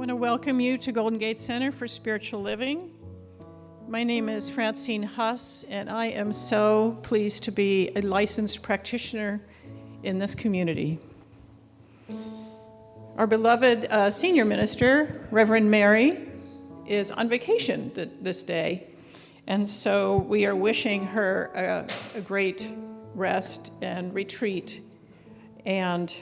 want to welcome you to Golden Gate Center for Spiritual Living. My name is Francine Huss, and I am so pleased to be a licensed practitioner in this community. Our beloved senior minister, Reverend Mary, is on vacation this day, and so we are wishing her a great rest and retreat, and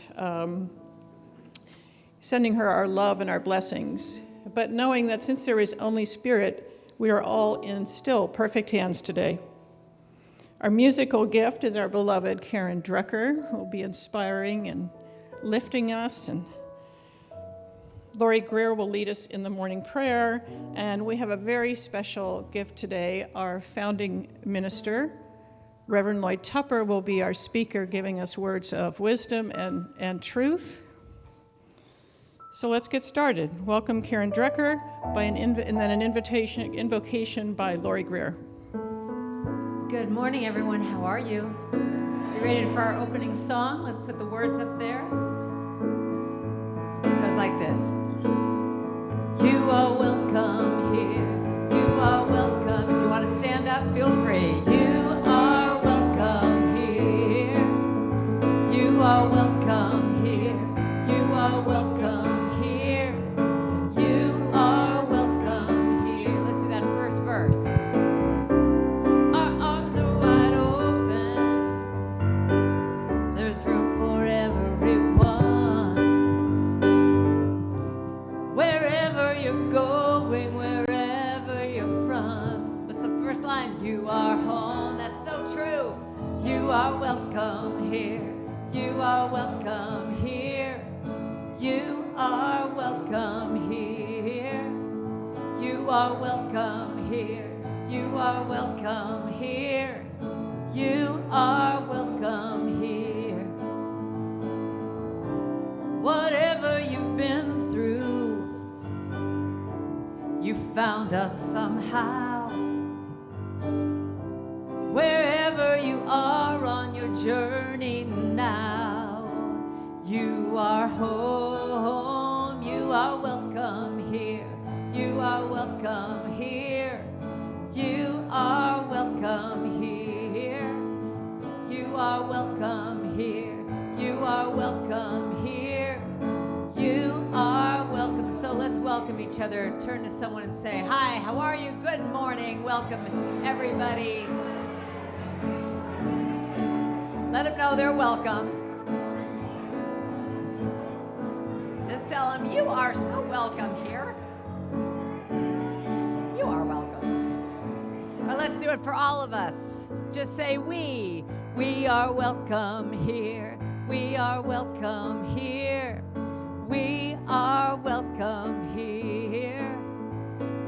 sending her our love and our blessings, but knowing that since there is only Spirit, we are all in still perfect hands today. Our musical gift is our beloved Karen Drucker, who will be inspiring and lifting us, and Lori Greer will lead us in the morning prayer, and we have a very special gift today. Our founding minister, Reverend Lloyd Tupper, will be our speaker, giving us words of wisdom and truth. So let's get started. Welcome Karen Drucker, and then an invocation by Lori Greer. Good morning, everyone. How are you? Are you ready for our opening song? Let's put the words up there. It goes like this. You are welcome here. You are welcome. If you want to stand up, feel free. You are welcome here. You are welcome here. You are welcome. You are home, that's so true. You are welcome here. You are welcome here. You are welcome here. You are welcome here. You are welcome here. You are welcome here. Whatever you've been through, you found us somehow. Wherever you are on your journey now, you are home. You are welcome here. You are welcome here. You are welcome here. You are welcome here. You are welcome here. You are welcome. So let's welcome each other. Turn to someone and say, hi, how are you? Good morning. Welcome, everybody. Let them know they're welcome. Just tell them, you are so welcome here. You are welcome. Well, let's do it for all of us. Just say we. We are welcome here. We are welcome here. We are welcome here.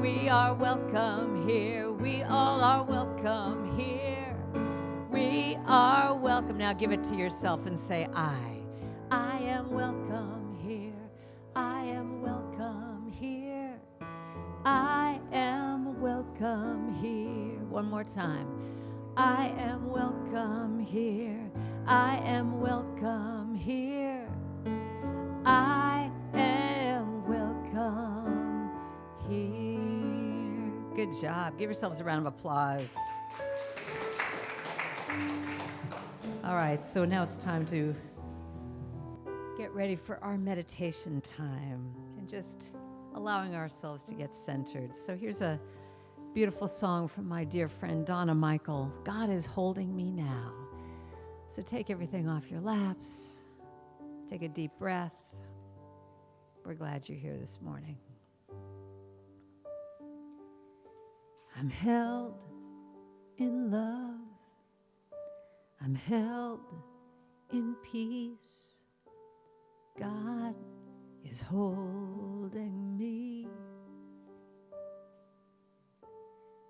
We are welcome here. We all are welcome here. We are welcome. Now give it to yourself and say, I am welcome here. I am welcome here. I am welcome here. One more time. I am welcome here. I am welcome here. I am welcome here. Good job. Give yourselves a round of applause. All right, so now it's time to get ready for our meditation time and just allowing ourselves to get centered. So here's a beautiful song from my dear friend Donna Michael, God is Holding Me Now. So take everything off your laps, take a deep breath. We're glad you're here this morning. I'm held in love. I'm held in peace. God is holding me.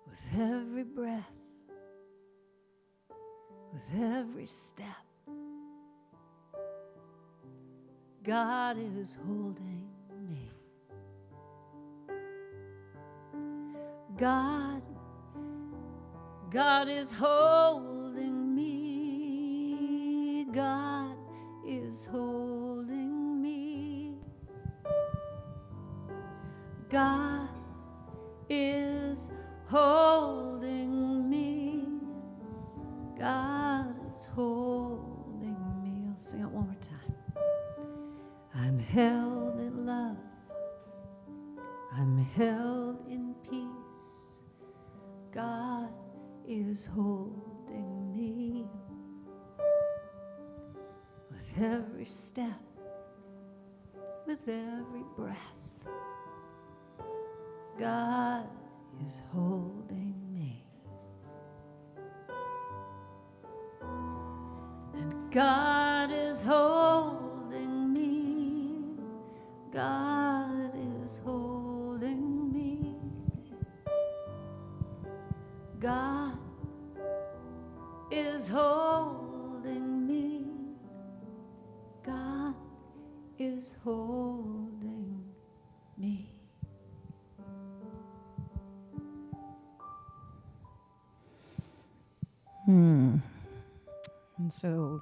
With every breath, with every step, God is holding me. God is holding me. God is holding me. God is holding me. God is holding me. I'll sing it one more time. I'm held in love. I'm held in peace. God is holding me. With every step, with every breath, God is holding me. And God is holding me. God is holding me. God is holding me. God is holding me. And so,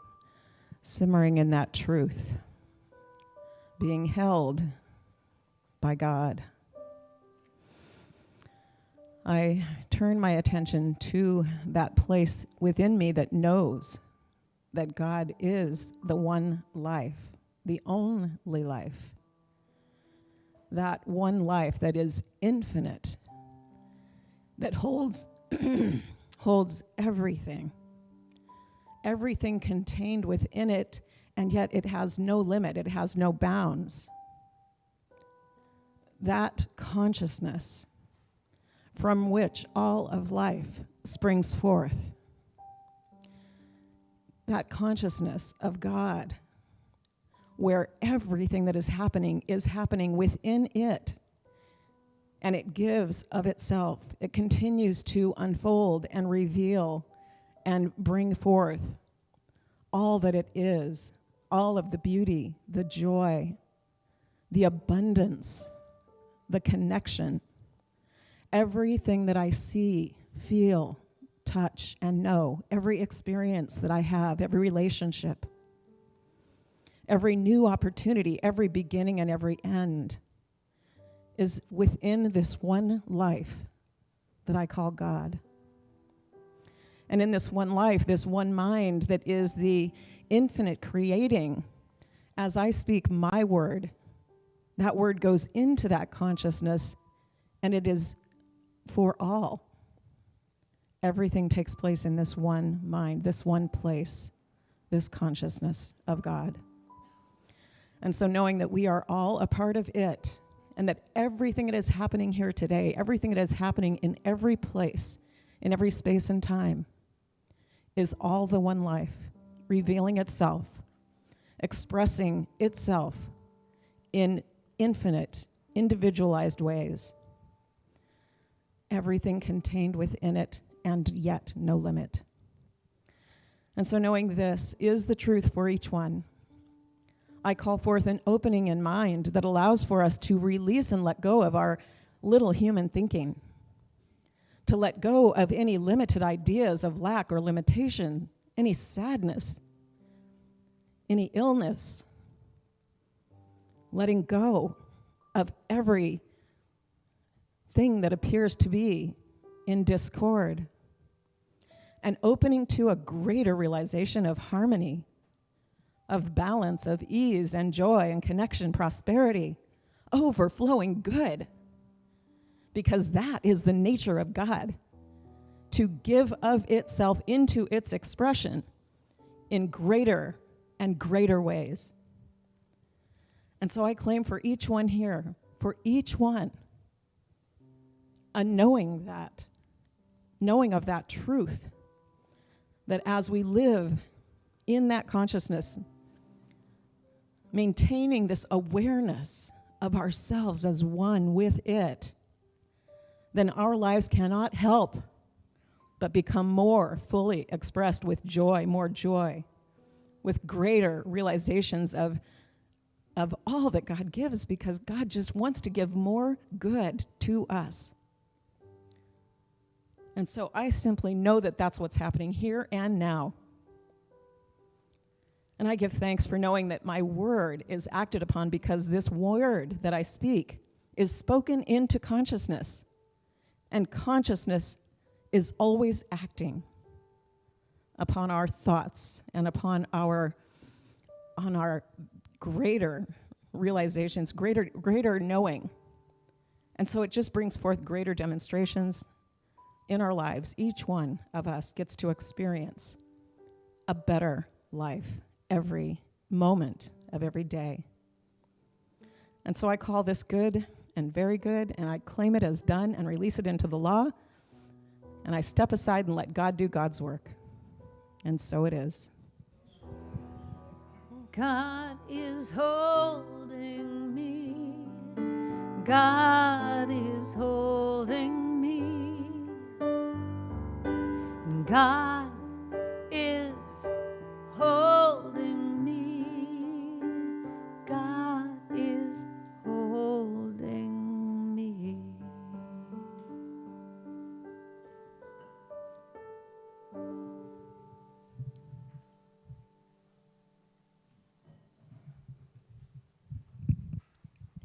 simmering in that truth, being held by God, I turn my attention to that place within me that knows that God is the one life, the only life. That one life that is infinite, that holds holds everything contained within it, and yet it has no limit, it has no bounds. That consciousness from which all of life springs forth, that consciousness of God, where everything that is happening within it, and it gives of itself. It continues to unfold and reveal and bring forth all that it is, all of the beauty, the joy, the abundance, the connection, everything that I see, feel, touch, and know, every experience that I have, every relationship, every new opportunity, every beginning and every end is within this one life that I call God. And in this one life, this one mind that is the infinite creating, as I speak my word, that word goes into that consciousness, and it is for all. Everything takes place in this one mind, this one place, this consciousness of God. And so knowing that we are all a part of it, and that everything that is happening here today, everything that is happening in every place, in every space and time, is all the one life, revealing itself, expressing itself in infinite, individualized ways. Everything contained within it, and yet no limit. And so knowing this is the truth for each one, I call forth an opening in mind that allows for us to release and let go of our little human thinking, to let go of any limited ideas of lack or limitation, any sadness, any illness, letting go of every thing that appears to be in discord, and opening to a greater realization of harmony, of balance, of ease and joy and connection, prosperity, overflowing good. Because that is the nature of God, to give of itself into its expression in greater and greater ways. And so I claim for each one here, for each one, a knowing of that truth, that as we live in that consciousness, maintaining this awareness of ourselves as one with it, then our lives cannot help but become more fully expressed with joy, more joy, with greater realizations of all that God gives, because God just wants to give more good to us. And so I simply know that that's what's happening here and now. And I give thanks for knowing that my word is acted upon, because this word that I speak is spoken into consciousness, and consciousness is always acting upon our thoughts and upon our greater realizations, greater knowing. And so it just brings forth greater demonstrations in our lives. Each one of us gets to experience a better life every moment of every day. And so I call this good and very good, and I claim it as done and release it into the law, and I step aside and let God do God's work. And so it is. God is holding me. God is holding me. God is holding me. God is holding me.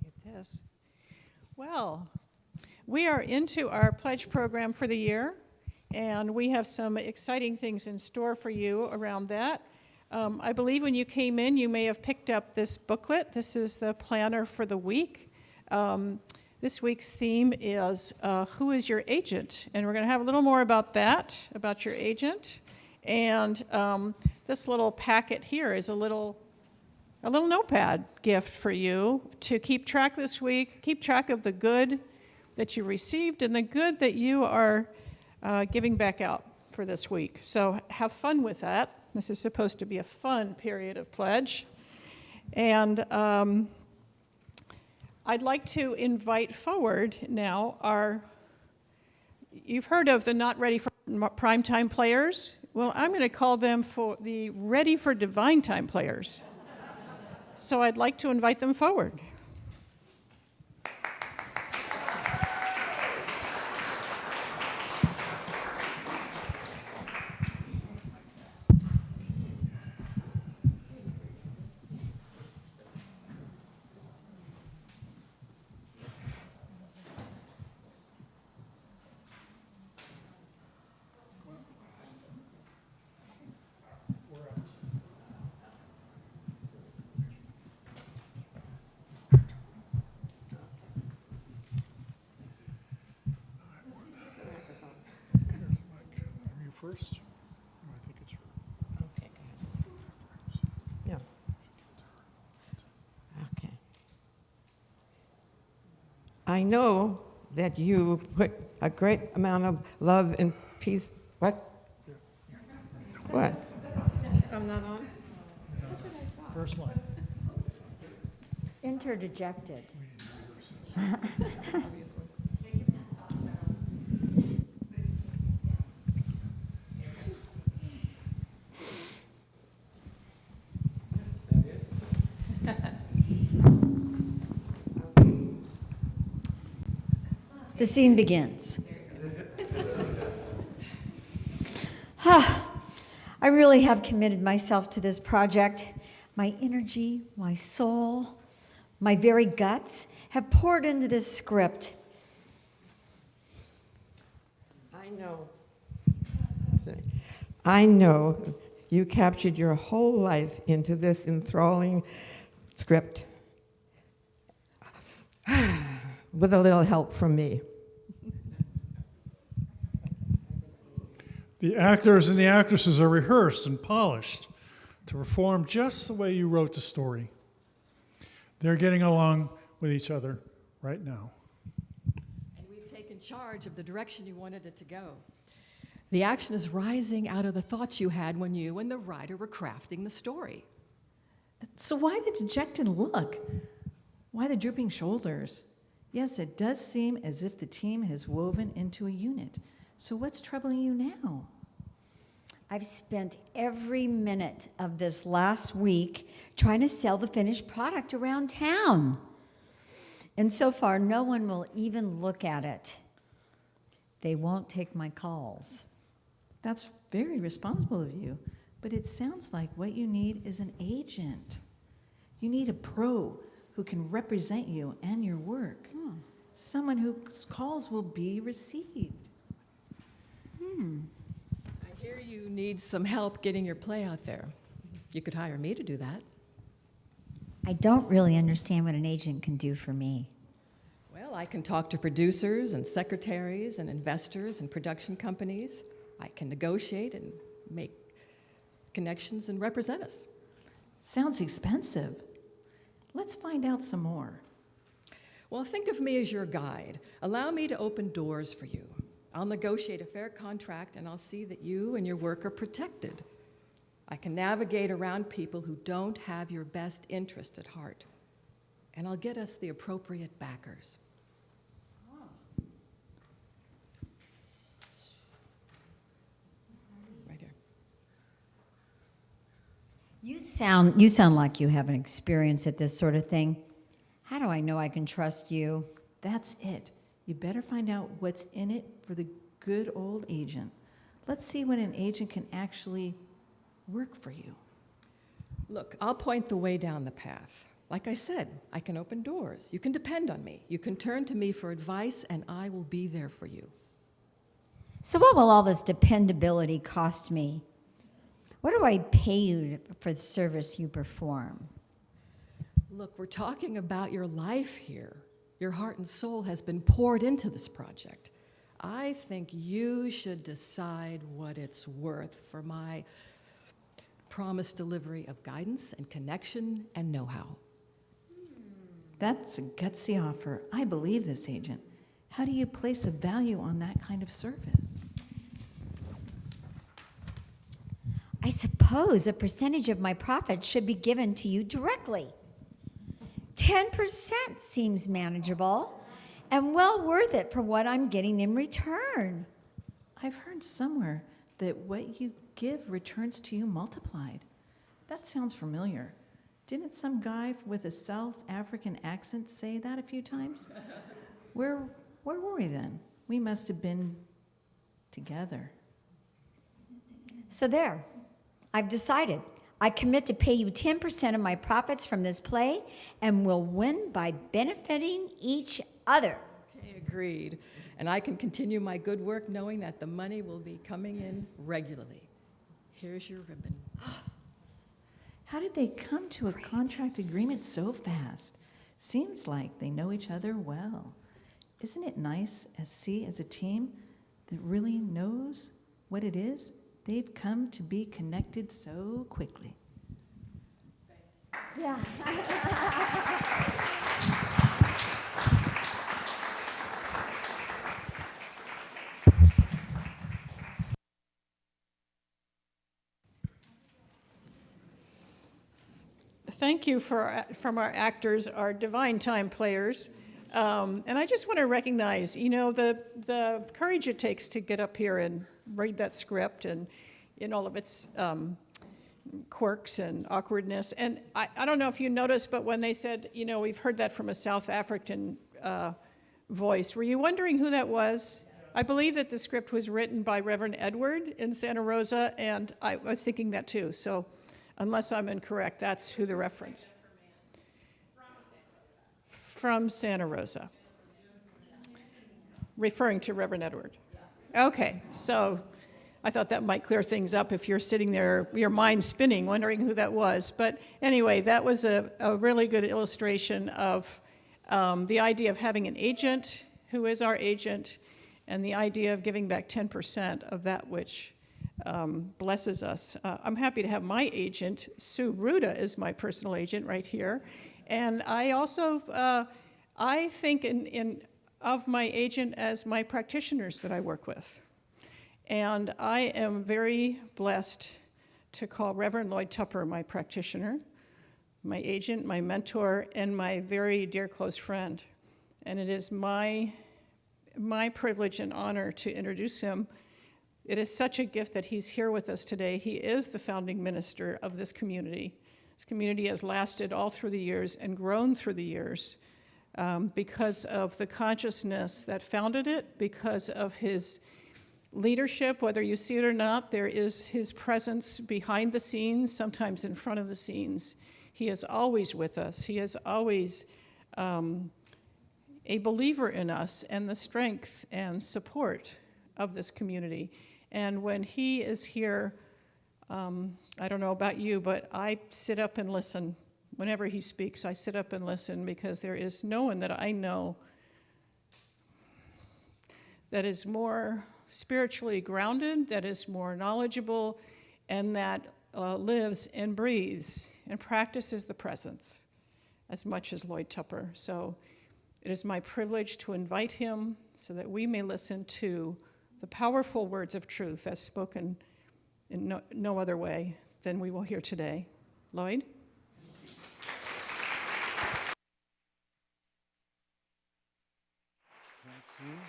Get this. Well, we are into our pledge program for the year, and we have some exciting things in store for you around that. I believe when you came in, you may have picked up this booklet. This is the planner for the week. This week's theme is Who is Your Agent? And we're going to have a little more about that, about your agent. And this little packet here is a little notepad gift for you to keep track this week, keep track of the good that you received and the good that you are giving back out for this week. So have fun with that. This is supposed to be a fun period of pledge. And I'd like to invite forward now you've heard of the not ready for primetime players. Well, I'm going to call them for the ready for divine time players. So I'd like to invite them forward. First? I think it's her. Okay, go ahead. Yeah. Okay. I know that you put a great amount of love and peace. What? What? I'm not on? First line. Interdejected. The scene begins. I really have committed myself to this project. My energy, my soul, my very guts have poured into this script. I know you captured your whole life into this enthralling script with a little help from me. The actors and the actresses are rehearsed and polished to perform just the way you wrote the story. They're getting along with each other right now. And we've taken charge of the direction you wanted it to go. The action is rising out of the thoughts you had when you and the writer were crafting the story. So why the dejected look? Why the drooping shoulders? Yes, it does seem as if the team has woven into a unit. So what's troubling you now? I've spent every minute of this last week trying to sell the finished product around town. And so far, no one will even look at it. They won't take my calls. That's very responsible of you, but it sounds like what you need is an agent. You need a pro who can represent you and your work. Someone whose calls will be received. I hear you need some help getting your play out there. You could hire me to do that. I don't really understand what an agent can do for me. Well, I can talk to producers and secretaries and investors and production companies. I can negotiate and make connections and represent us. Sounds expensive. Let's find out some more. Well, think of me as your guide. Allow me to open doors for you. I'll negotiate a fair contract, and I'll see that you and your work are protected. I can navigate around people who don't have your best interest at heart, and I'll get us the appropriate backers. Right here. You sound like you have an experience at this sort of thing. How do I know I can trust you? That's it. You better find out what's in it for the good old agent. Let's see when an agent can actually work for you. Look, I'll point the way down the path. Like I said, I can open doors. You can depend on me. You can turn to me for advice, and I will be there for you. So what will all this dependability cost me? What do I pay you for the service you perform? Look, we're talking about your life here. Your heart and soul has been poured into this project. I think you should decide what it's worth for my promised delivery of guidance and connection and know-how. That's a gutsy offer. I believe this agent. How do you place a value on that kind of service? I suppose a percentage of my profit should be given to you directly. 10% seems manageable and well worth it for what I'm getting in return. I've heard somewhere that what you give returns to you multiplied. That sounds familiar. Didn't some guy with a South African accent say that a few times? Where were we then? We must have been together. So there, I've decided. I commit to pay you 10% of my profits from this play and will win by benefiting each other. Okay, agreed. And I can continue my good work knowing that the money will be coming in regularly. Here's your ribbon. How did they come to a contract agreement so fast? Seems like they know each other well. Isn't it nice to see as a team that really knows what it is? They've come to be connected so quickly. Yeah. Thank you from our actors, our divine time players. And I just want to recognize, the courage it takes to get up here and read that script and in all of its quirks and awkwardness. And I don't know if you noticed, but when they said, we've heard that from a South African voice, were you wondering who that was? I believe that the script was written by Reverend Edward in Santa Rosa, and I was thinking that too. So unless I'm incorrect, that's who the reference. From Santa Rosa. Referring to Reverend Edward. Okay, so I thought that might clear things up if you're sitting there, your mind spinning, wondering who that was. But anyway, that was a really good illustration of the idea of having an agent who is our agent, and the idea of giving back 10% of that which blesses us. I'm happy to have my agent, Sue Ruda, is my personal agent right here. And I also, I think of my agent as my practitioners that I work with. And I am very blessed to call Reverend Lloyd Tupper my practitioner, my agent, my mentor, and my very dear close friend. And it is my privilege and honor to introduce him. It is such a gift that he's here with us today. He is the founding minister of this community. This community has lasted all through the years and grown through the years because of the consciousness that founded it, because of his leadership. Whether you see it or not, there is his presence behind the scenes, sometimes in front of the scenes. He is always with us. He is always a believer in us and the strength and support of this community. And when he is here, I don't know about you, but I sit up and listen. Whenever he speaks, I sit up and listen, because there is no one that I know that is more spiritually grounded, that is more knowledgeable, and that lives and breathes and practices the presence as much as Lloyd Tupper. So it is my privilege to invite him so that we may listen to the powerful words of truth as spoken in no other way than we will hear today. Lloyd? Francine,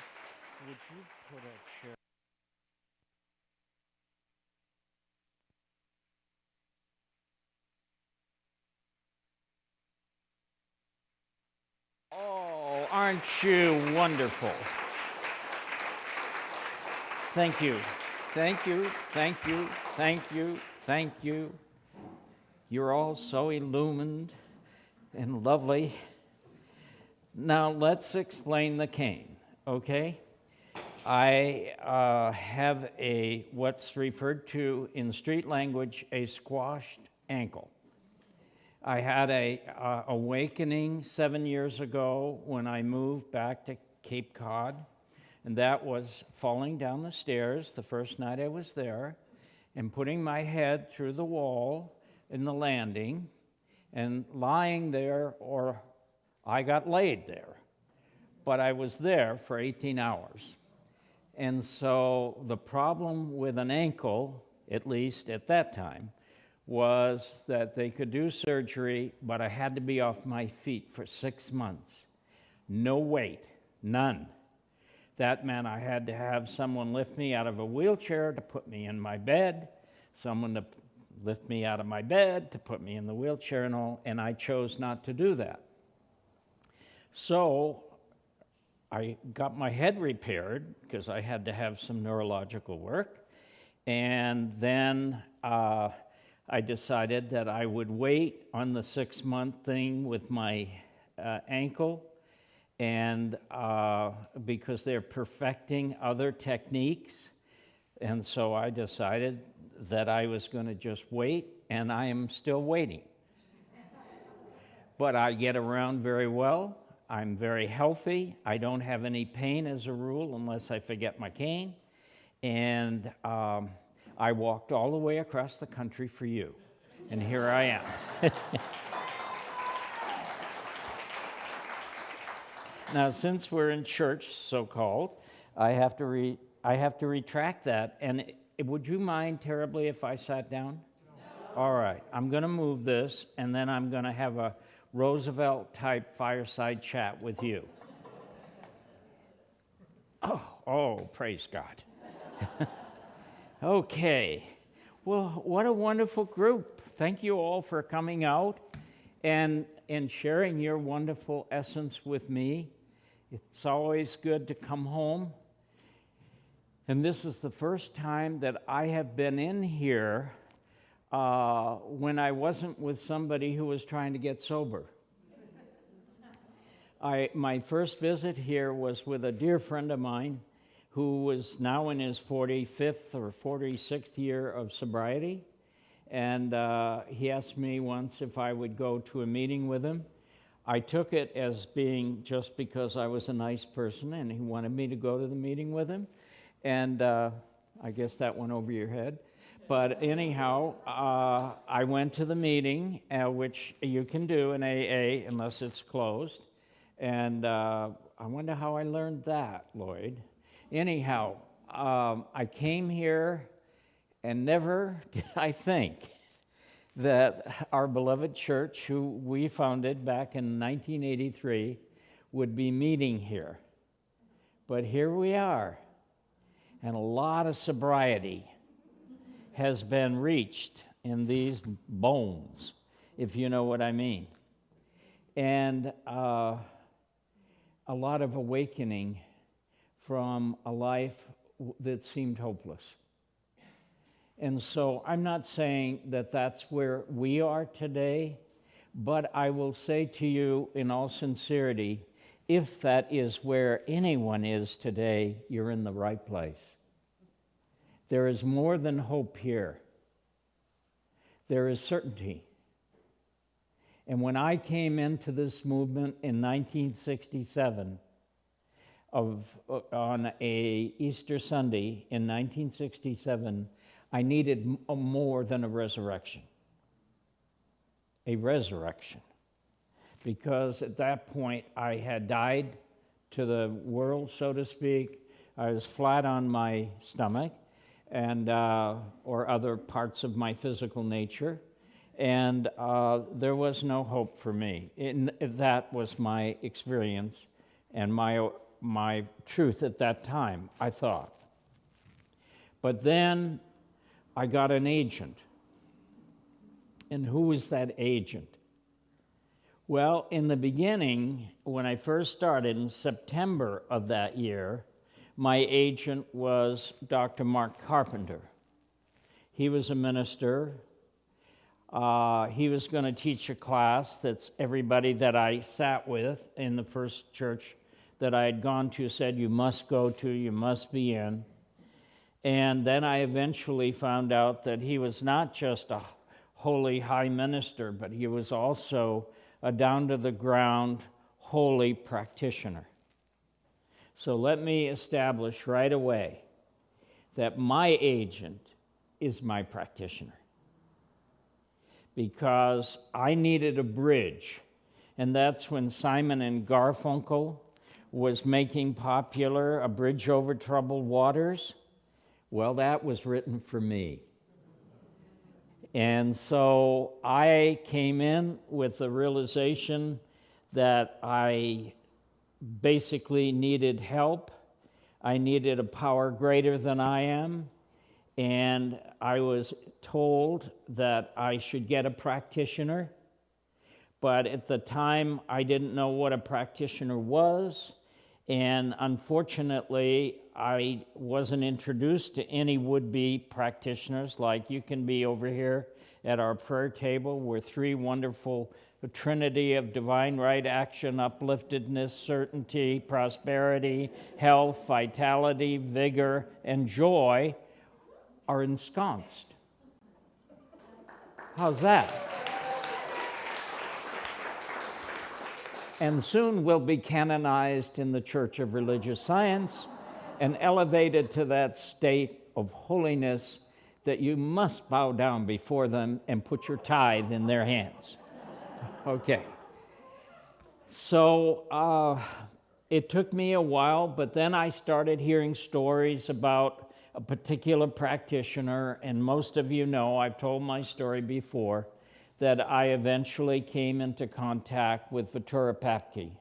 would you put a chair? Oh, aren't you wonderful? Thank you. Thank you, thank you, thank you, thank you. You're all so illumined and lovely. Now let's explain the cane, okay? I have what's referred to in street language, a squashed ankle. I had a awakening 7 years ago when I moved back to Cape Cod, and that was falling down the stairs the first night I was there and putting my head through the wall in the landing and lying there, or I got laid there. But I was there for 18 hours. And so the problem with an ankle, at least at that time, was that they could do surgery, but I had to be off my feet for 6 months. No weight, none. That meant I had to have someone lift me out of a wheelchair to put me in my bed, someone to lift me out of my bed to put me in the wheelchair and all, and I chose not to do that. So I got my head repaired because I had to have some neurological work, and then I decided that I would wait on the 6-month thing with my ankle, and because they're perfecting other techniques, and so I decided that I was going to just wait, and I am still waiting. But I get around very well. I'm very healthy. I don't have any pain as a rule unless I forget my cane, and I walked all the way across the country for you, and here I am. Now, since we're in church, so-called, I have to retract that. And would you mind terribly if I sat down? No. All right. I'm going to move this, and then I'm going to have a Roosevelt-type fireside chat with you. Oh, praise God. Okay. Well, what a wonderful group. Thank you all for coming out and sharing your wonderful essence with me. It's always good to come home. And this is the first time that I have been in here when I wasn't with somebody who was trying to get sober. My first visit here was with a dear friend of mine who was now in his 45th or 46th year of sobriety. And he asked me once if I would go to a meeting with him. I took it as being just because I was a nice person and he wanted me to go to the meeting with him. And I guess that went over your head. But anyhow, I went to the meeting, which you can do in AA unless it's closed. And I wonder how I learned that, Lloyd. Anyhow, I came here and never did I think that our beloved church, who we founded back in 1983, would be meeting here. But here we are, and a lot of sobriety has been reached in these bones, if you know what I mean. And a lot of awakening from a life that seemed hopeless. And so I'm not saying that that's where we are today, But I will say to you in all sincerity, if that is where anyone is today, you're in the right place. There is more than hope here. There is certainty. And when I came into this movement in 1967, on a Easter Sunday in 1967, I needed more than a resurrection. A resurrection. Because at that point, I had died to the world, so to speak. I was flat on my stomach, and or other parts of my physical nature, and there was no hope for me. That was my experience and my truth at that time, I thought. But then I got an agent. And who was that agent? Well, in the beginning, when I first started in September of that year, my agent was Dr. Mark Carpenter. He was a minister. He was going to teach a class that's everybody that I sat with in the first church that I had gone to said, you must go to, you must be in. And then I eventually found out that he was not just a holy high minister, but he was also a down-to-the-ground holy practitioner. So let me establish right away that my agent is my practitioner, because I needed a bridge, and that's when Simon and Garfunkel was making popular A Bridge Over Troubled Waters. Well, that was written for me. And so I came in with the realization that I basically needed help. I needed a power greater than I am. And I was told that I should get a practitioner. But at the time, I didn't know what a practitioner was. And unfortunately, I wasn't introduced to any would-be practitioners like you can be over here at our prayer table. We're three wonderful trinity of divine right action, upliftedness, certainty, prosperity, health, vitality, vigor, and joy are ensconced. How's that? And soon will be canonized in the Church of Religious Science and elevated to that state of holiness that you must bow down before them and put your tithe in their hands. Okay. So it took me a while, but then I started hearing stories about a particular practitioner, and most of you know, I've told my story before, that I eventually came into contact with Vitura Papke.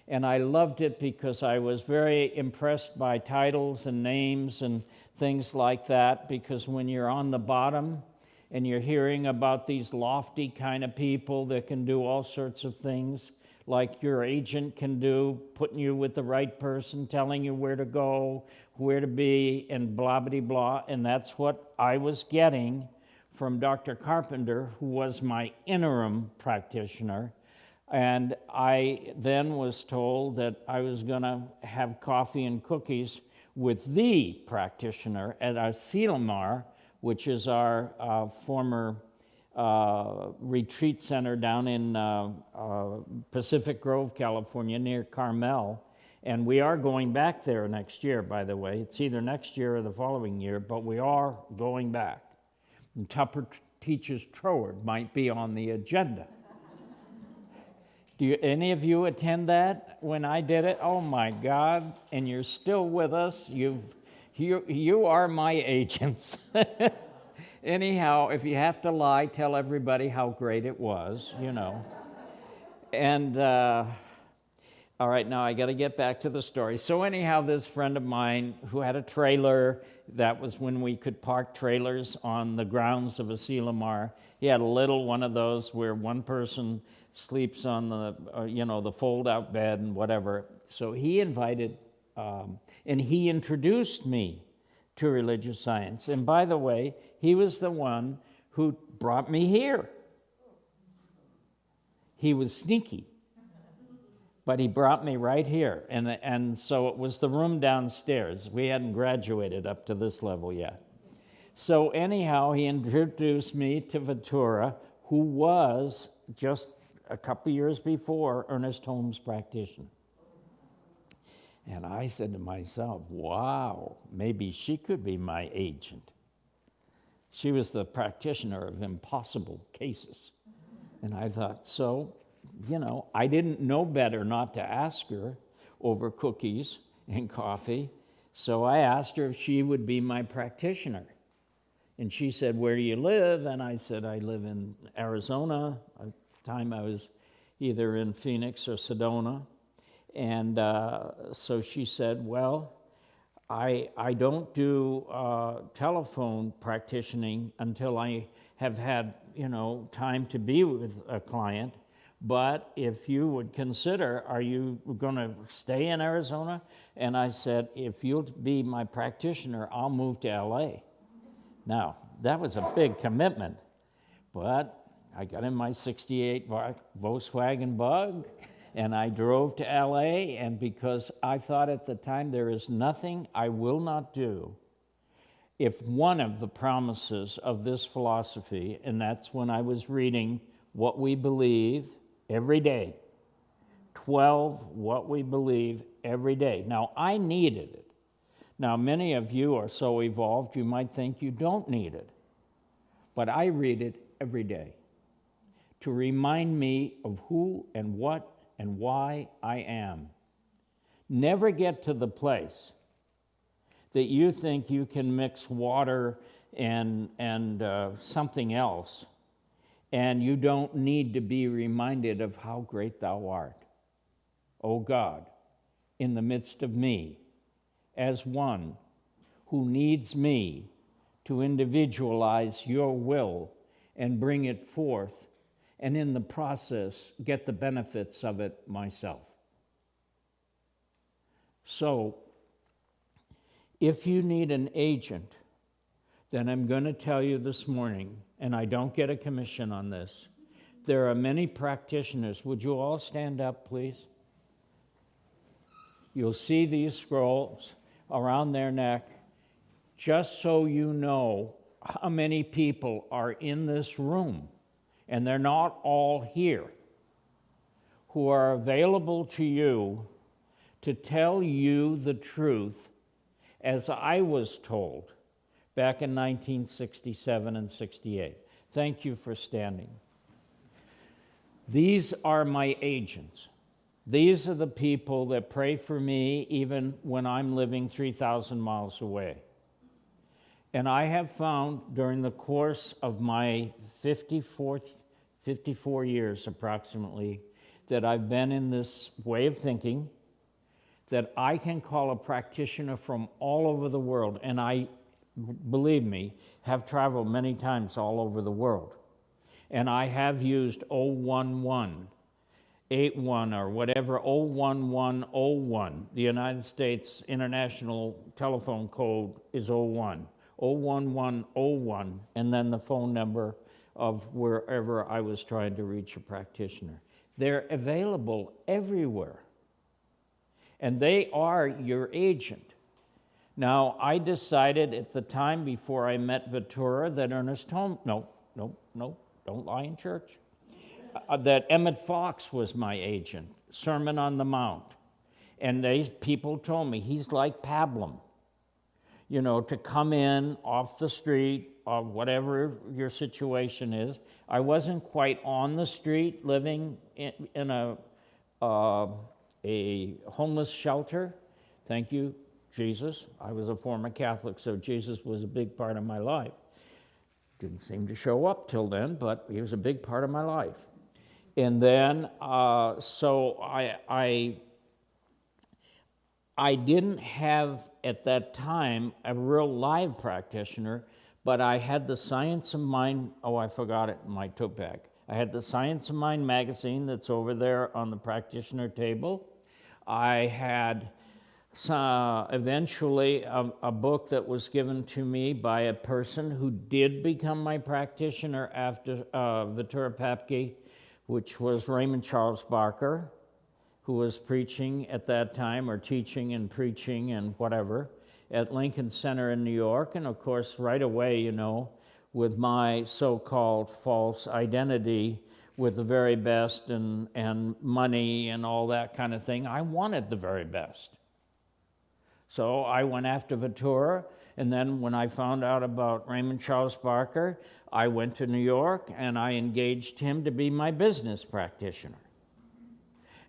And I loved it because I was very impressed by titles and names and things like that, because when you're on the bottom and you're hearing about these lofty kind of people that can do all sorts of things, like your agent can do, putting you with the right person, telling you where to go, where to be, and blah, blah, blah, and that's what I was getting from Dr. Carpenter, who was my interim practitioner. And I then was told that I was going to have coffee and cookies with the practitioner at Asilomar, which is our former retreat center down in Pacific Grove, California, near Carmel. And we are going back there next year, by the way. It's either next year or the following year, but we are going back. And Tupper teaches Troward might be on the agenda. Do any of you attend that when I did it? Oh my God, and you're still with us. You are my agents. Anyhow, if you have to lie, tell everybody how great it was, you know. And all right, now I got to get back to the story. So anyhow, this friend of mine who had a trailer, that was when we could park trailers on the grounds of Asilomar. He had a little one of those where one person sleeps on the, the fold-out bed and whatever. So he invited, and he introduced me to religious science. And by the way, he was the one who brought me here. He was sneaky, but he brought me right here. And so it was the room downstairs. We hadn't graduated up to this level yet. So anyhow, he introduced me to Ventura, who was just a couple years before Ernest Holmes' practitioner. And I said to myself, wow, maybe she could be my agent. She was the practitioner of impossible cases. And I thought, so, I didn't know better not to ask her over cookies and coffee. So I asked her if she would be my practitioner. And she said, where do you live? And I said, I live in Arizona. At the time I was either in Phoenix or Sedona. And so she said, well, I don't do telephone practitioning until I have had, time to be with a client. But if you would consider, are you going to stay in Arizona? And I said, if you'll be my practitioner, I'll move to LA. Now, that was a big commitment, but I got in my 68 Volkswagen Bug, and I drove to LA, and because I thought at the time there is nothing I will not do if one of the promises of this philosophy, and that's when I was reading What We Believe every day, 12 What We Believe every day. Now, I needed it. Now, many of you are so evolved, you might think you don't need it. But I read it every day to remind me of who and what and why I am. Never get to the place that you think you can mix water and something else, and you don't need to be reminded of how great thou art. O God, in the midst of me, as one who needs me to individualize your will and bring it forth, and in the process get the benefits of it myself. So, if you need an agent, then I'm going to tell you this morning, and I don't get a commission on this, there are many practitioners. Would you all stand up, please? You'll see these scrolls around their neck, just so you know how many people are in this room, and they're not all here, who are available to you to tell you the truth as I was told back in 1967 and 68. Thank you for standing. These are my agents. These are the people that pray for me even when I'm living 3,000 miles away. And I have found during the course of my 54 years approximately that I've been in this way of thinking that I can call a practitioner from all over the world. And I, believe me, have traveled many times all over the world. And I have used 011. 81 or whatever, 01101. The United States International Telephone Code is 01. 01101, and then the phone number of wherever I was trying to reach a practitioner. They're available everywhere. And they are your agent. Now, I decided at the time before I met Ventura that Ernest Holmes, no, don't lie in church. That Emmett Fox was my agent, Sermon on the Mount. And people told me, he's like Pablum, to come in off the street or whatever your situation is. I wasn't quite on the street living in a homeless shelter. Thank you, Jesus. I was a former Catholic, so Jesus was a big part of my life. Didn't seem to show up till then, but he was a big part of my life. And then, so I didn't have, at that time, a real live practitioner, but I had the Science of Mind, I forgot it in my tote bag. I had the Science of Mind magazine that's over there on the practitioner table. I had eventually a book that was given to me by a person who did become my practitioner after Ventura Papke, which was Raymond Charles Barker, who was preaching at that time, or teaching and preaching and whatever, at Lincoln Center in New York. And of course, right away, you know, with my so-called false identity, with the very best and money and all that kind of thing, I wanted the very best. So I went after Ventura, and then when I found out about Raymond Charles Barker, I went to New York and I engaged him to be my business practitioner.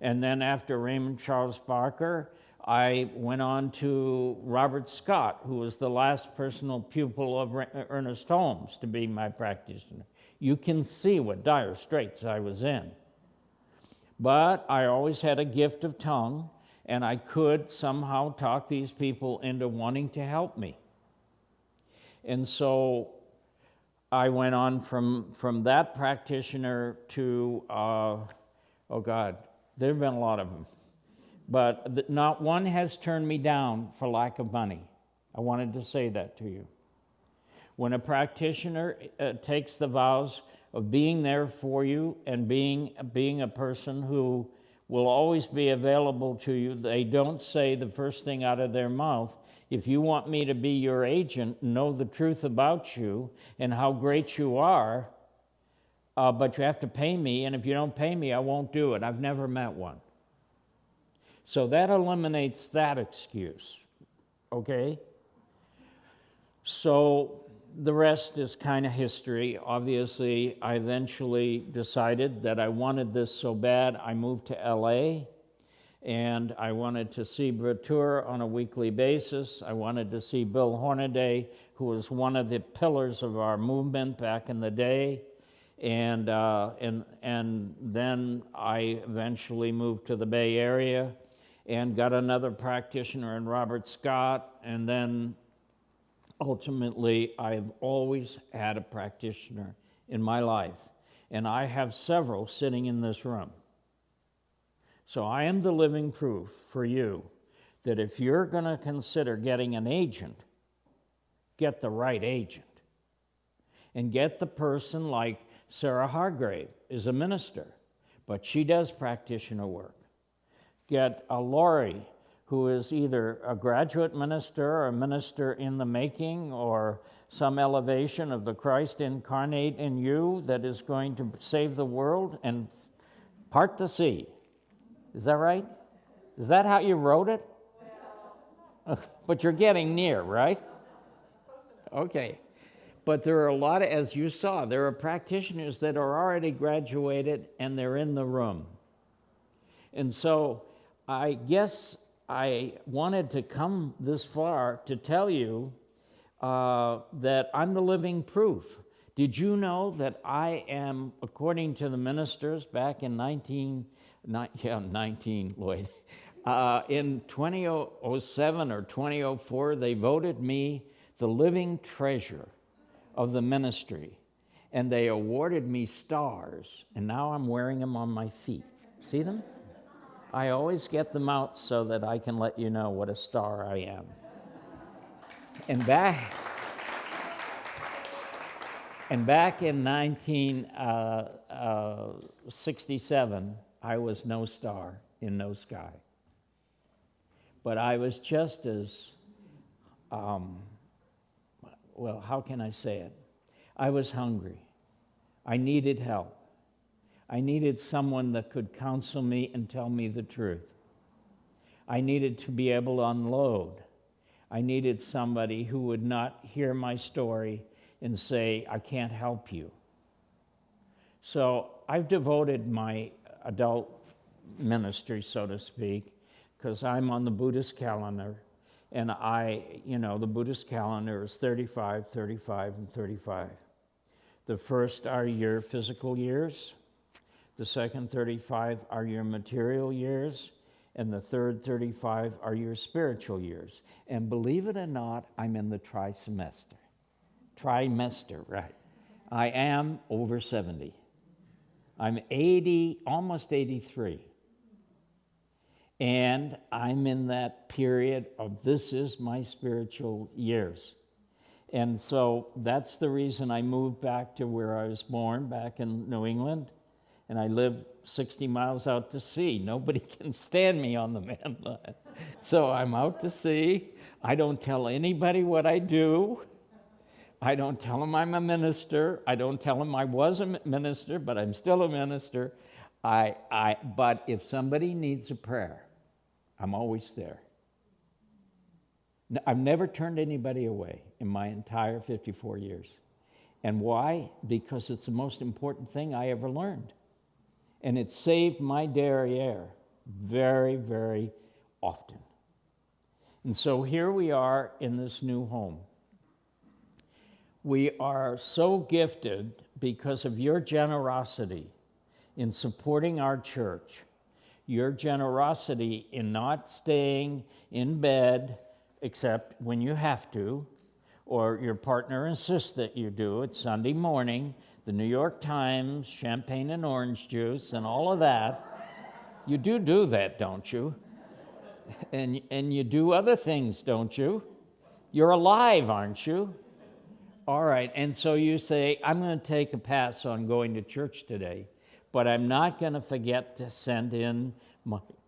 And then after Raymond Charles Barker, I went on to Robert Scott, who was the last personal pupil of Ernest Holmes, to be my practitioner. You can see what dire straits I was in. But I always had a gift of tongue, and I could somehow talk these people into wanting to help me. And so I went on from that practitioner to, oh God, there have been a lot of them. But not one has turned me down for lack of money. I wanted to say that to you. When a practitioner takes the vows of being there for you and being a person who will always be available to you, they don't say the first thing out of their mouth, if you want me to be your agent, know the truth about you and how great you are, but you have to pay me, and if you don't pay me, I won't do it. I've never met one. So that eliminates that excuse, okay? So the rest is kind of history. Obviously, I eventually decided that I wanted this so bad, I moved to LA, and I wanted to see Ventura on a weekly basis. I wanted to see Bill Hornaday, who was one of the pillars of our movement back in the day. And then I eventually moved to the Bay Area and got another practitioner in Robert Scott, and then ultimately I've always had a practitioner in my life, and I have several sitting in this room. So I am the living proof for you that if you're going to consider getting an agent, get the right agent. And get the person like Sarah Hargrave is a minister, but she does practitioner work. Get a Lori, who is either a graduate minister or a minister in the making or some elevation of the Christ incarnate in you that is going to save the world and part the sea. Is that right? Is that how you wrote it? But you're getting near, right? Okay. But there are a lot of, as you saw, there are practitioners that are already graduated and they're in the room. And so I guess I wanted to come this far to tell you that I'm the living proof. Did you know that I am, according to the ministers back in 19, Lloyd, in 2007 or 2004, they voted me the living treasure of the ministry, and they awarded me stars, and now I'm wearing them on my feet. See them? I always get them out so that I can let you know what a star I am. And back in 1967, I was no star in no sky. But I was just as, well, how can I say it? I was hungry. I needed help. I needed someone that could counsel me and tell me the truth. I needed to be able to unload. I needed somebody who would not hear my story and say, I can't help you. So I've devoted my adult ministry, so to speak, because I'm on the Buddhist calendar. And the Buddhist calendar is 35, 35, and 35. The first are your physical years. The second 35 are your material years. And the third 35 are your spiritual years. And believe it or not, I'm in the trimester, right? I am over 70. I'm 80, almost 83. And I'm in that period of this is my spiritual years. And so that's the reason I moved back to where I was born, back in New England. and I live 60 miles out to sea. Nobody can stand me on the mainland. So I'm out to sea. I don't tell anybody what I do. I don't tell them I'm a minister. I don't tell them I was a minister, but I'm still a minister. But if somebody needs a prayer, I'm always there. I've never turned anybody away in my entire 54 years. And why? Because it's the most important thing I ever learned. And it saved my derriere very, very often. And so here we are in this new home. We are so gifted because of your generosity in supporting our church, your generosity in not staying in bed except when you have to, or your partner insists that you do. It's Sunday morning, the New York Times, champagne and orange juice, and all of that. You do that, don't you? And you do other things, don't you? You're alive, aren't you? All right, and so you say, I'm going to take a pass on going to church today, but I'm not going to forget to send in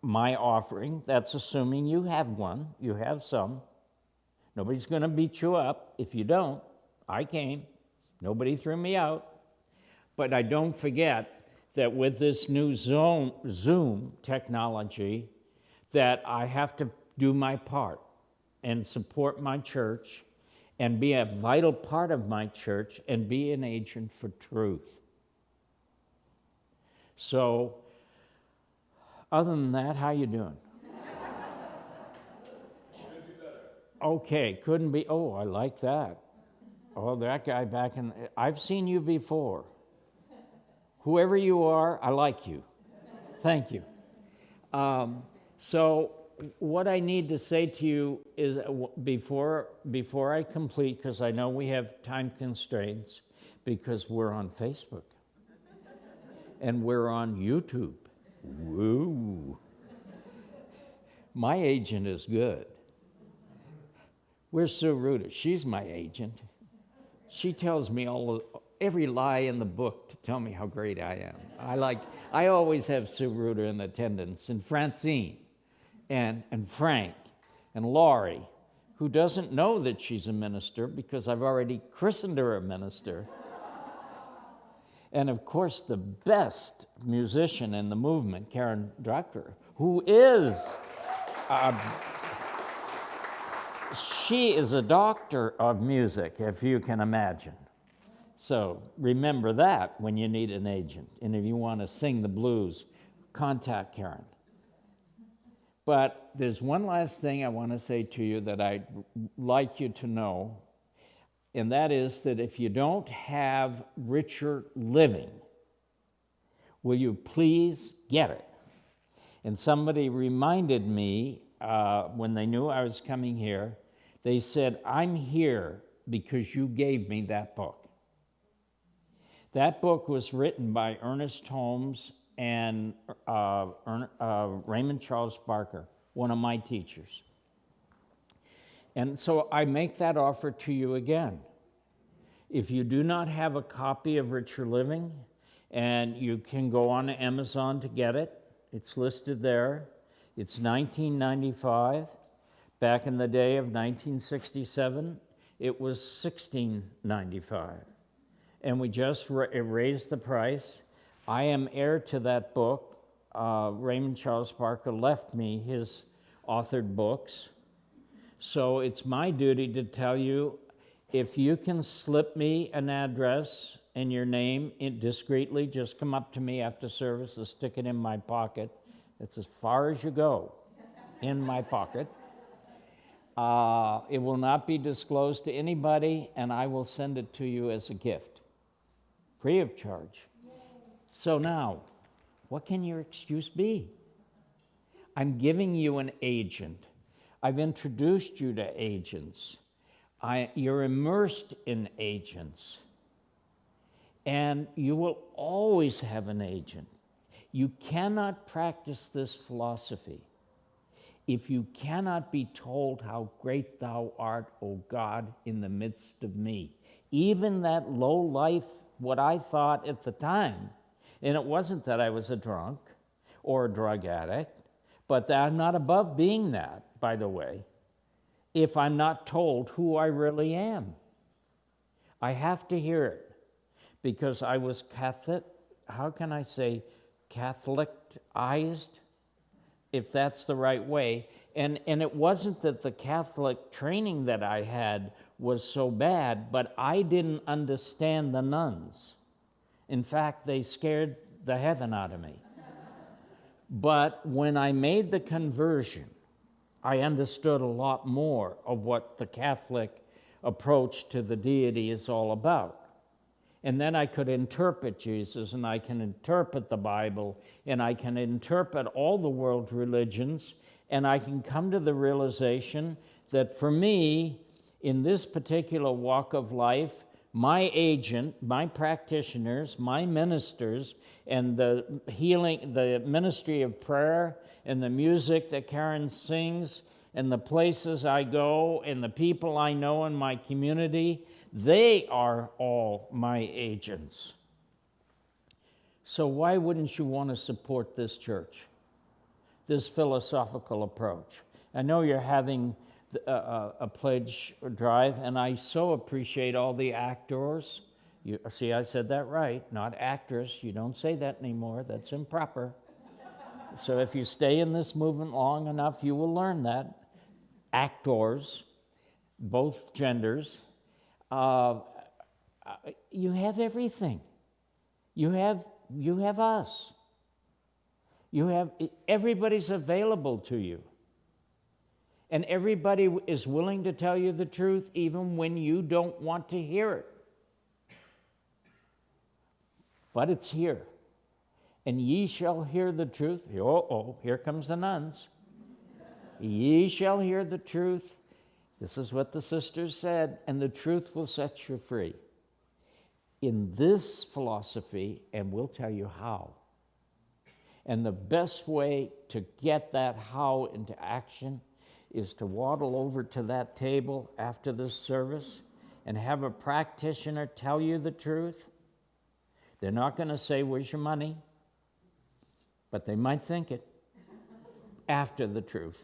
my offering. That's assuming you have one. You have some. Nobody's going to beat you up. If you don't, I came. Nobody threw me out. But I don't forget that with this new Zoom technology, that I have to do my part and support my church and be a vital part of my church and be an agent for truth. So, other than that, how you doing? Okay, couldn't be. Oh, I like that. Oh, that guy back in. I've seen you before. Whoever you are, I like you. Thank you. So, what I need to say to you is before I complete, because I know we have time constraints, because we're on Facebook and we're on YouTube. Woo! My agent is good. Where's Sue Ruta? She's my agent. She tells me every lie in the book to tell me how great I am. I always have Sue Ruta in attendance, and Francine, and Frank, and Lori, who doesn't know that she's a minister because I've already christened her a minister. And of course, the best musician in the movement, Karen Drucker, who is she is a doctor of music, if you can imagine. So remember that when you need an agent. And if you want to sing the blues, contact Karen. But there's one last thing I want to say to you that I'd like you to know, and that is that if you don't have richer living, will you please get it? And somebody reminded me when they knew I was coming here, they said, I'm here because you gave me that book. That book was written by Ernest Holmes and Raymond Charles Barker, one of my teachers. And so I make that offer to you again. If you do not have a copy of Richer Living, and you can go on Amazon to get it, it's listed there. It's $19.95. Back in the day of 1967, it was $16.95. And we just raised the price. I am heir to that book. Raymond Charles Barker left me his authored books. So it's my duty to tell you, if you can slip me an address and your name discreetly, just come up to me after service and stick it in my pocket. That's as far as you go, in my pocket. It will not be disclosed to anybody, and I will send it to you as a gift, free of charge. So now, what can your excuse be? I'm giving you an agent. I've introduced you to agents. You're immersed in agents. And you will always have an agent. You cannot practice this philosophy if you cannot be told how great thou art, O God, in the midst of me. Even that low life, what I thought at the time, And it wasn't that I was a drunk or a drug addict, but I'm not above being that, by the way, if I'm not told who I really am. I have to hear it because I was Catholic, how can I say Catholicized, if that's the right way. And it wasn't that the Catholic training that I had was so bad, but I didn't understand the nuns. In fact, they scared the heaven out of me. But when I made the conversion, I understood a lot more of what the Catholic approach to the deity is all about. And then I could interpret Jesus, and I can interpret the Bible, and I can interpret all the world religions, and I can come to the realization that for me, in this particular walk of life, my agent, my practitioners, my ministers, and the healing, the ministry of prayer, and the music that Karen sings, and the places I go, and the people I know in my community, they are all my agents. So why wouldn't you want to support this church, this philosophical approach? I know you're having a pledge drive, and I so appreciate all the actors. You see, I said that right, not actors. You don't say that anymore. That's improper. So if you stay in this movement long enough, you will learn that. Actors, both genders, you have everything. You have us. Everybody's available to you. And everybody is willing to tell you the truth even when you don't want to hear it. But it's here. And ye shall hear the truth. Here comes the nuns. Ye shall hear the truth. This is what the sisters said, and the truth will set you free. In this philosophy, and we'll tell you how. And the best way to get that how into action is to waddle over to that table after this service and have a practitioner tell you the truth. They're not going to say, "Where's your money?" But they might think it after the truth.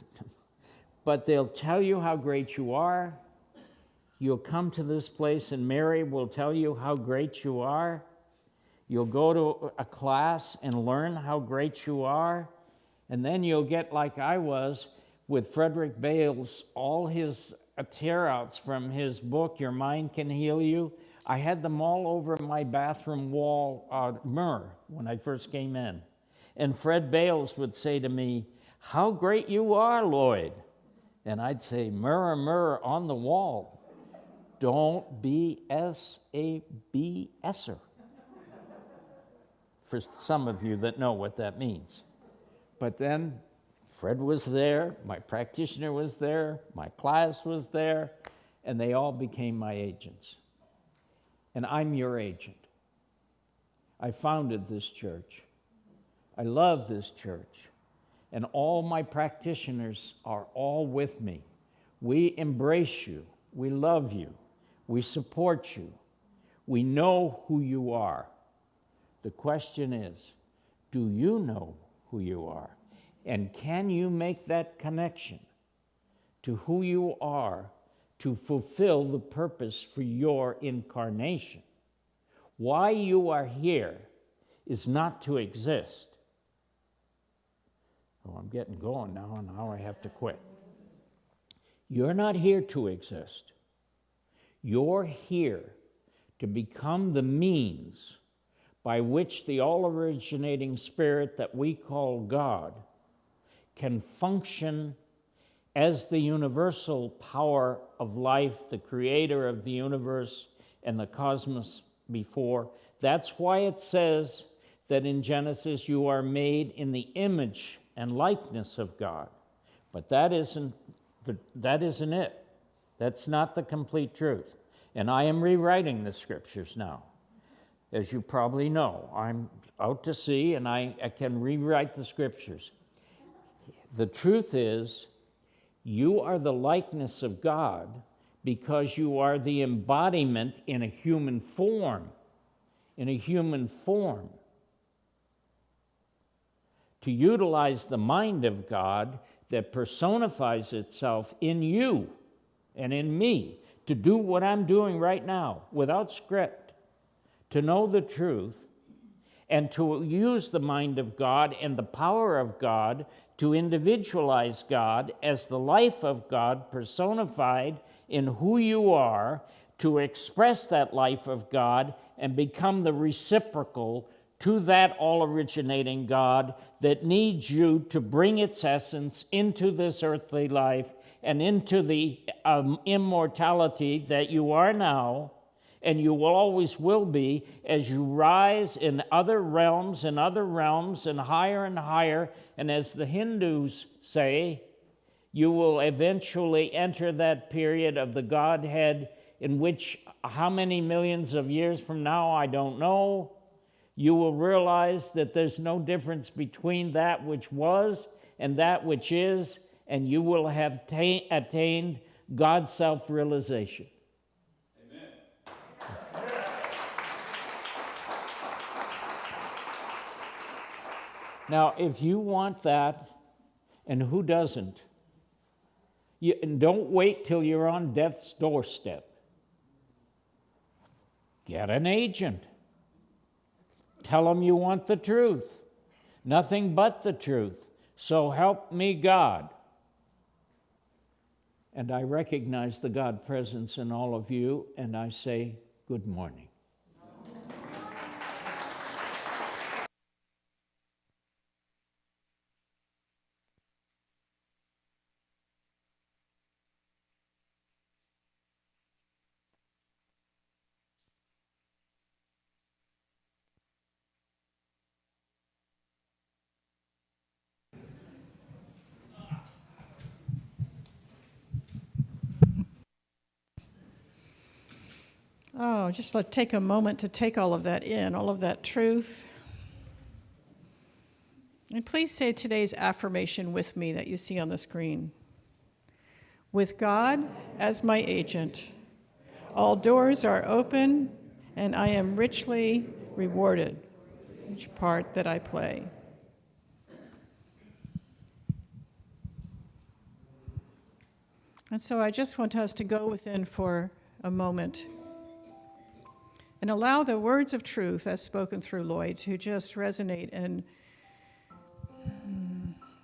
But they'll tell you how great you are. You'll come to this place and Mary will tell you how great you are. You'll go to a class and learn how great you are. And then you'll get like I was with Frederick Bales, all his tear-outs from his book, Your Mind Can Heal You. I had them all over my bathroom wall mirror when I first came in. And Fred Bales would say to me, "How great you are, Lloyd." And I'd say, "Mirror, mirror on the wall, don't be a BSer." For some of you that know what that means. But then Fred was there, my practitioner was there, my class was there, and they all became my agents. And I'm your agent. I founded this church. I love this church. And all my practitioners are all with me. We embrace you. We love you. We support you. We know who you are. The question is, do you know who you are? And can you make that connection to who you are to fulfill the purpose for your incarnation? Why you are here is not to exist. Oh, I'm getting going now, and now I have to quit. You're not here to exist. You're here to become the means by which the all-originating spirit that we call God can function as the universal power of life, the creator of the universe and the cosmos before. That's why it says that in Genesis you are made in the image and likeness of God. But that isn't it. That's not the complete truth. And I am rewriting the scriptures now. As you probably know, I'm out to sea and I can rewrite the scriptures. The truth is, you are the likeness of God because you are the embodiment in a human form. In a human form. to utilize the mind of God that personifies itself in you and in me to do what I'm doing right now without script, to know the truth, and to use the mind of God and the power of God to individualize God as the life of God personified in who you are, to express that life of God and become the reciprocal to that all-originating God that needs you to bring its essence into this earthly life and into the immortality that you are now, and you will always will be as you rise in other realms and higher, and as the Hindus say, you will eventually enter that period of the Godhead in which, how many millions of years from now, I don't know, you will realize that there's no difference between that which was and that which is, and you will have attained God's self-realization. Amen. Now, if you want that, and who doesn't, and don't wait till you're on death's doorstep. Get an agent. Tell them you want the truth, nothing but the truth. So help me God. And I recognize the God presence in all of you, and I say good morning. Oh, just let's take a moment to take all of that in, all of that truth. And please say today's affirmation with me that you see on the screen. With God as my agent, all doors are open, and I am richly rewarded each part that I play. And so I just want us to go within for a moment and allow the words of truth as spoken through Lloyd to just resonate and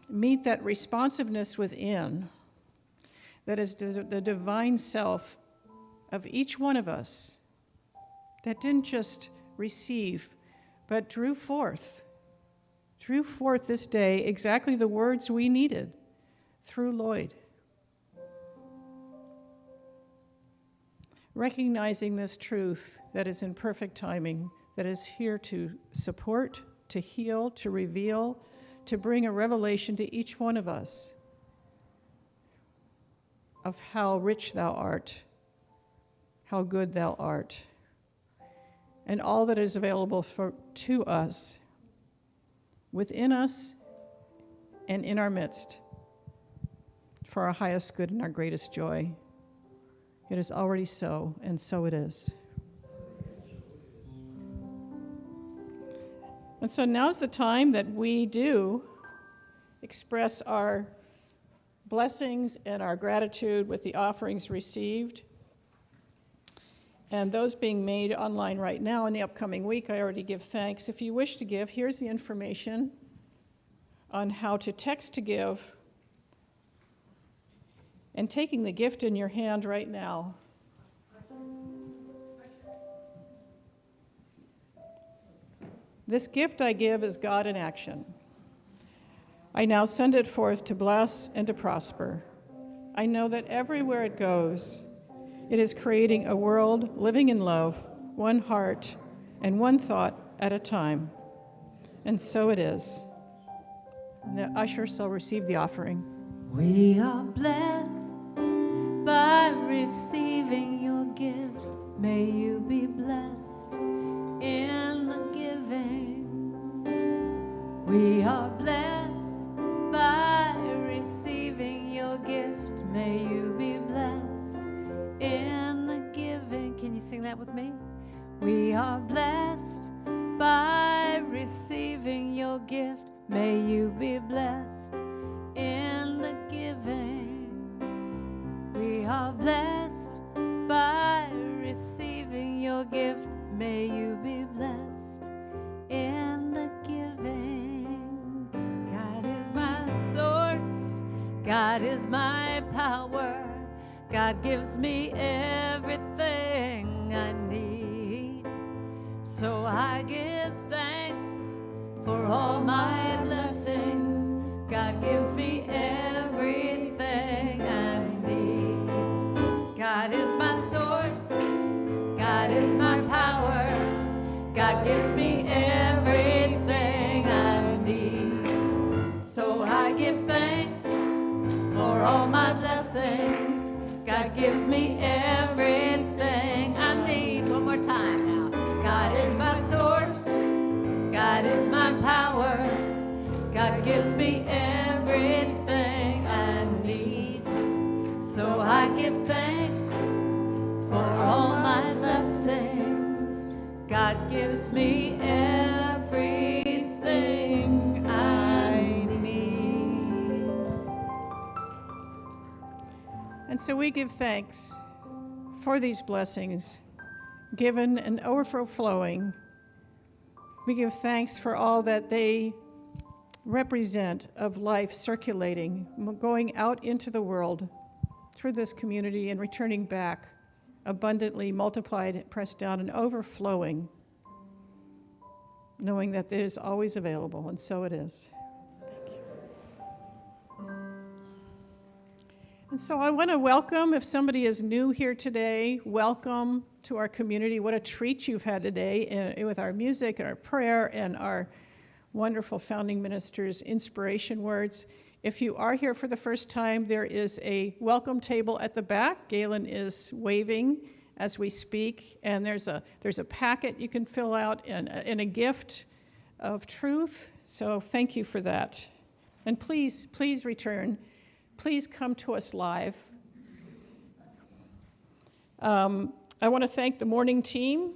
meet that responsiveness within that is the divine self of each one of us that didn't just receive, but drew forth this day exactly the words we needed through Lloyd. Recognizing this truth that is in perfect timing, that is here to support, to heal, to reveal, to bring a revelation to each one of us of how rich thou art, how good thou art, and all that is available to us, within us and in our midst, for our highest good and our greatest joy. It is already so, and so it is. And so now's the time that we do express our blessings and our gratitude with the offerings received. And those being made online right now in the upcoming week, I already give thanks. If you wish to give, here's the information on how to text to give. And taking the gift in your hand right now. This gift I give is God in action. I now send it forth to bless and to prosper. I know that everywhere it goes, it is creating a world living in love, one heart and one thought at a time. And so it is. And the usher shall receive the offering. We are blessed by receiving your gift. May you be blessed in the giving. We are blessed by receiving your gift. May you be blessed in the giving. Can you sing that with me? We are blessed by receiving your gift. May you be blessed in the giving. We are blessed by receiving your gift. May you be blessed in the giving. God is my source. God is my power. God gives me everything I need. So I give thanks for all my blessings. God gives me everything I need. God is my source. God is my power. God gives me everything I need. So I give thanks for all my blessings. God gives me everything I need. One more time now. God is my source. God is my power. God gives me everything I need. So I give thanks for all my blessings. God gives me everything I need. And so we give thanks for these blessings, given and overflowing. We give thanks for all that they represent of life circulating, going out into the world through this community and returning back abundantly multiplied, pressed down, and overflowing, knowing that it is always available, and so it is. And so I want to welcome, if somebody is new here today, welcome to our community. What a treat you've had today with our music, our prayer, and our wonderful founding minister's inspiration words. If you are here for the first time, there is a welcome table at the back. Galen is waving as we speak, and there's a packet you can fill out and a gift of truth. So thank you for that. And please return. Please come to us live. I want to thank the morning team.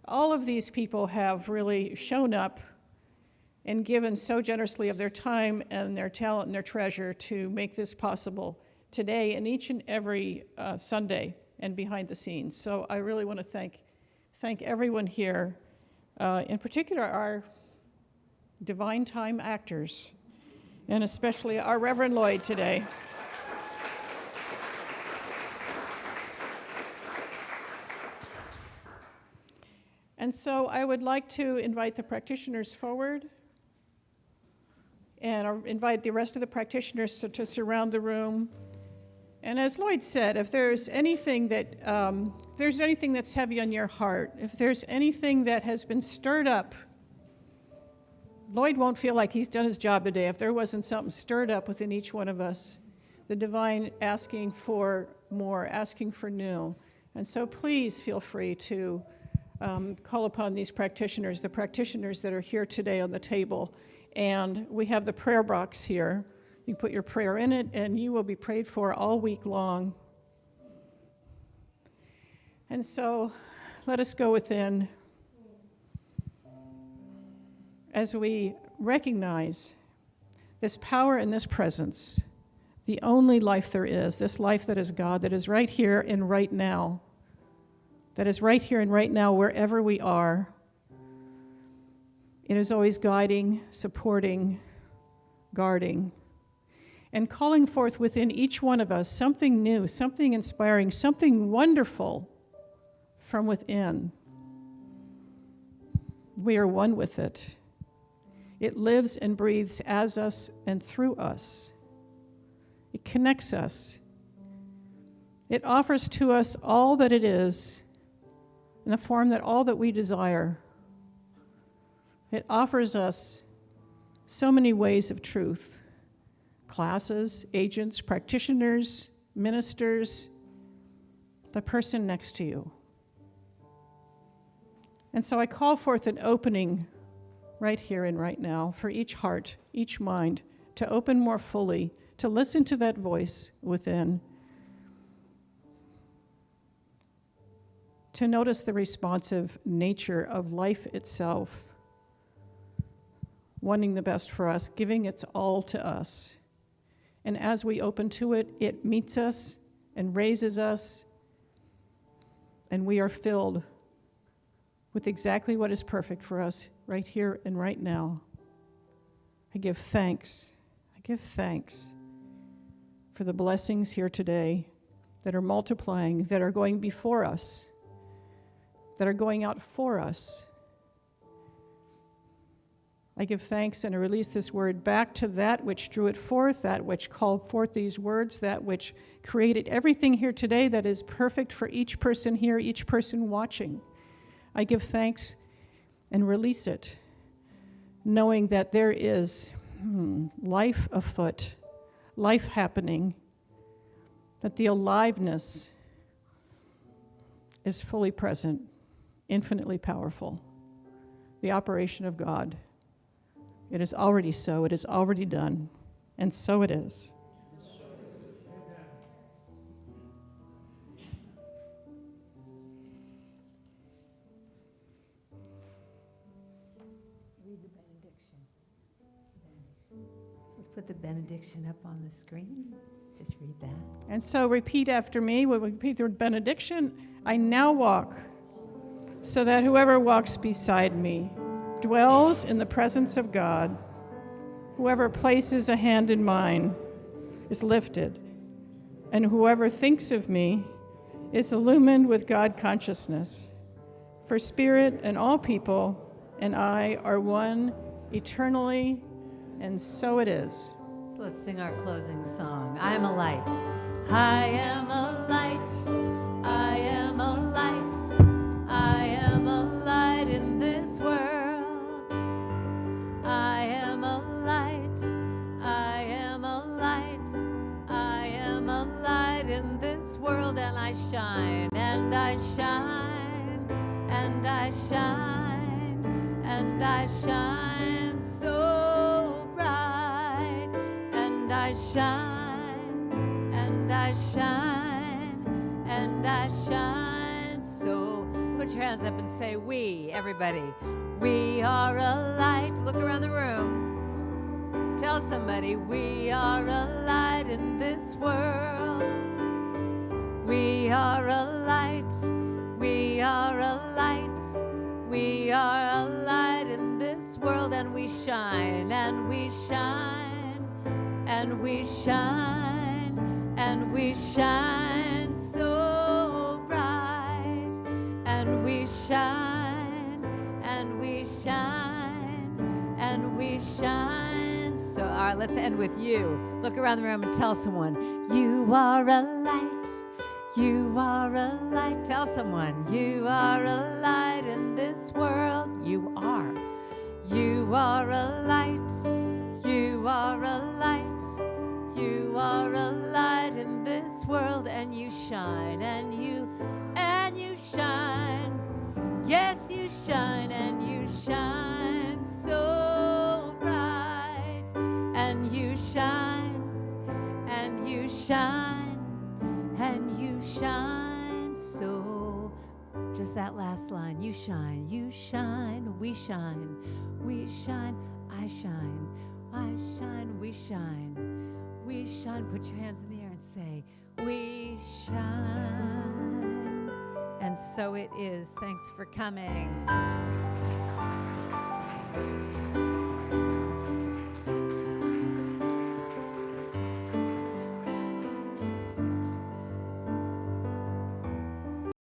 All of these people have really shown up and given so generously of their time and their talent and their treasure to make this possible today and each and every Sunday and behind the scenes. So I really want to thank everyone here, in particular our divine time actors, and especially our Reverend Lloyd today. And so I would like to invite the practitioners forward and invite the rest of the practitioners to surround the room. And as Lloyd said, if there's anything that's heavy on your heart, if there's anything that has been stirred up, Lloyd won't feel like he's done his job today if there wasn't something stirred up within each one of us, the divine asking for more, asking for new. And so please feel free to call upon these practitioners, the practitioners that are here today on the table. And we have the prayer box here. You can put your prayer in it, and you will be prayed for all week long. And so let us go within as we recognize this power and this presence, the only life there is, this life that is God, that is right here and right now, that is right here and right now wherever we are. It is always guiding, supporting, guarding, and calling forth within each one of us something new, something inspiring, something wonderful from within. We are one with it. It lives and breathes as us and through us. It connects us. It offers to us all that it is in the form that all that we desire. It offers us so many ways of truth. Classes, agents, practitioners, ministers, the person next to you. And so I call forth an opening right here and right now for each heart, each mind, to open more fully, to listen to that voice within, to notice the responsive nature of life itself. wanting the best for us, giving its all to us. And as we open to it, it meets us and raises us, and we are filled with exactly what is perfect for us right here and right now. I give thanks. I give thanks for the blessings here today that are multiplying, that are going before us, that are going out for us. I give thanks and I release this word back to that which drew it forth, that which called forth these words, that which created everything here today that is perfect for each person here, each person watching. I give thanks and release it, knowing that there is life afoot, life happening, that the aliveness is fully present, infinitely powerful. The operation of God. It is already so, it is already done, and so it is. Read the benediction. Let's put the benediction up on the screen. Just read that. And so repeat after me. We'll repeat the benediction. I now walk, so that whoever walks beside me dwells in the presence of God. Whoever places a hand in mine is lifted, and whoever thinks of me is illumined with God consciousness. For spirit and all people and I are one eternally, and so it is. So let's sing our closing song. I am a light. I am a light. I am a light. I am a light in this world. I am a light. I am a light. I am a light in this world, and I shine, and I shine, and I shine, and I shine so bright, and I shine, and I shine, and I shine so. Put your hands up and say, we, everybody. We are a light. Look around the room. Tell somebody, we are a light in this world. We are a light. We are a light. We are a light in this world, and we shine, and we shine, and we shine, and we shine so bright, and we shine, and we shine, and we shine so. All right, let's end with you. Look around the room and tell someone, you are a light. You are a light. Tell someone, you are a light in this world. You are. You are a light. You are a light. You are a light in this world, and you shine, and you shine. Yes, you shine, and you shine so bright, and you shine, and you shine, and you shine so. Just that last line. You shine, we shine, we shine, I shine, we shine, we shine. Put your hands in the air and say, we shine. And so it is. Thanks for coming.